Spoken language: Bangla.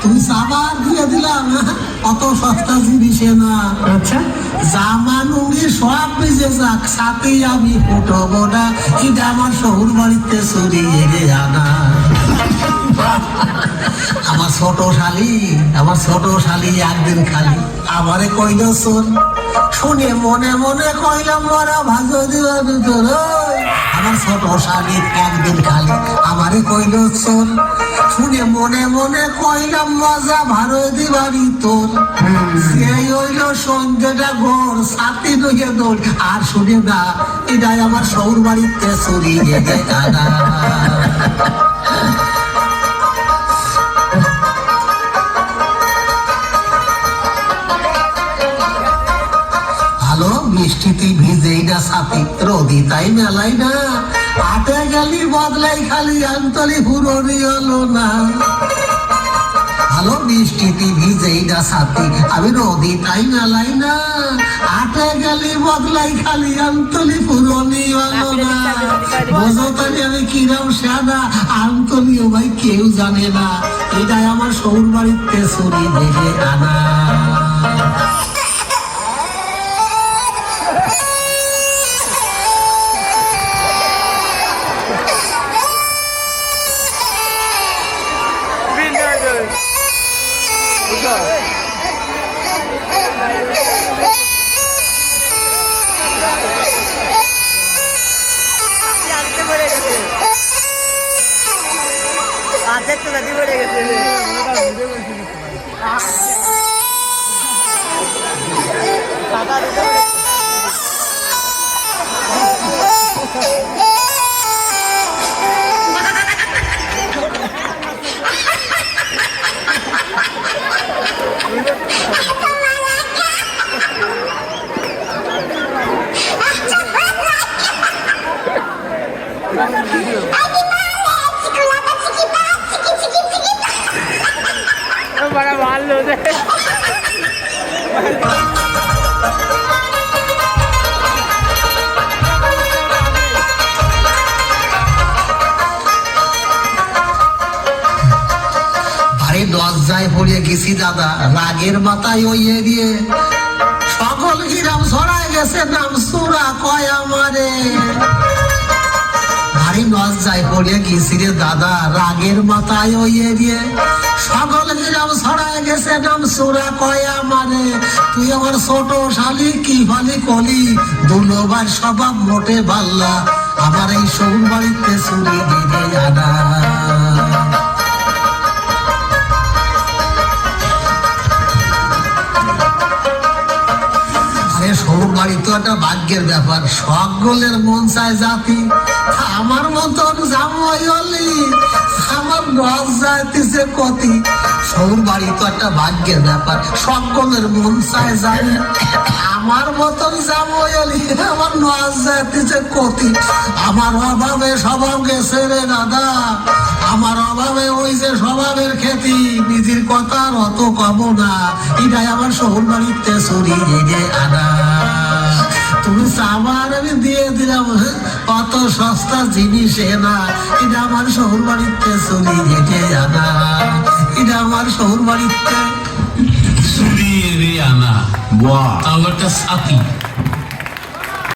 তুমি সাবান দিয়ে দিলাম, অত সস্তা জিনিসে না। আচ্ছা, জামা লুঙ্গি সব ভিজে যাক, সাথেই আমি ফুটবো না, এটা আমার শহুর বাড়িতে চুরিয়ে রে আনা। আমার ছোট শালি একদিন খালি আমারে কইল শোন, শুনে মনে মনে কইলাম মরা ভাজো দিবা তোর। আমার ছোট শালি একদিন খালি আমারে কইল শোন, শুনে মনে মনে কইলাম মজা ভালো দিবারি তোর। সেই হইল সন্ধ্যেটা ঘোর, সাথে নইয়ে দোল, আর শুনে না এটাই আমার শহুর বাড়িতে চুরিয়ে রে আনা। বৃষ্টিতে ভিজেই না সাথে, রোদি তাই মেলাই না, হাতে গেলি বদলাই খালি আন্তলি পুরনি হলো না। ভালো বৃষ্টিতে ভিজেই না সাথে, আমি রোদি তাই মেলাই না, হাতে গেলি বদলাই খালি আন্তলি পুরনি হলো না। বোঝো তাই আমি কিরাম সাদা, আন্তলিও ভাই কেউ জানে না, এটাই আমার শহুর বাড়িতে চুরি ভেঙে আনা। बड़ा माल लो दे। আরে লজ্জায় পড়ে গেছি দাদা, রাগের মাথায় ওই এরিয়ে সকল গ্রাম ছড়ায় গেছে নাম সুরা কয় আমারে। ভারী লজ্জায় পড়ে গেছি রে দাদা, রাগের মাথায় ওই এরিয়ে সকল গ্রাম ছড়ায় গেছে নাম সুরা কয় আমারে। তুই আমার ছোট শালি কি ভালি কলি, দুলোবার স্বভাব মোটে ভাল্লা, আমার এই শহুর বাড়িতে চুরি দিবে আনা। শহুর বাড়ি তো একটা ভাগ্যের ব্যাপার, সকলের মন চায় জাতি, আমার মতন জামাই হলি আমার নজ যাইতেছে কতি। শহুর বাড়ি তো একটা ভাগ্যের ব্যাপার, সকলের মন চায় জানি, আমার মতন জামাই হলি আমার নজ যাইতেছে কতি। আমার অভাবে স্বভাব গেছে রে দাদা, আমার অভাবে ওই যে স্বভাবের খ্যাতি, নিজের কথার অত কব না, এটাই আমার শহুর বাড়িতে চুরিয়ে রে আনা। তুমি সামান আমি দিয়ে দিলাম, অত সস্তা জিনিস না, এটা আমার শহুর বাড়িতে চুরিয়ে রে আনা, এটা আমার শহুর বাড়িতে চুরিয়ে রে আনা। বাহ, তাও একটা সাথী।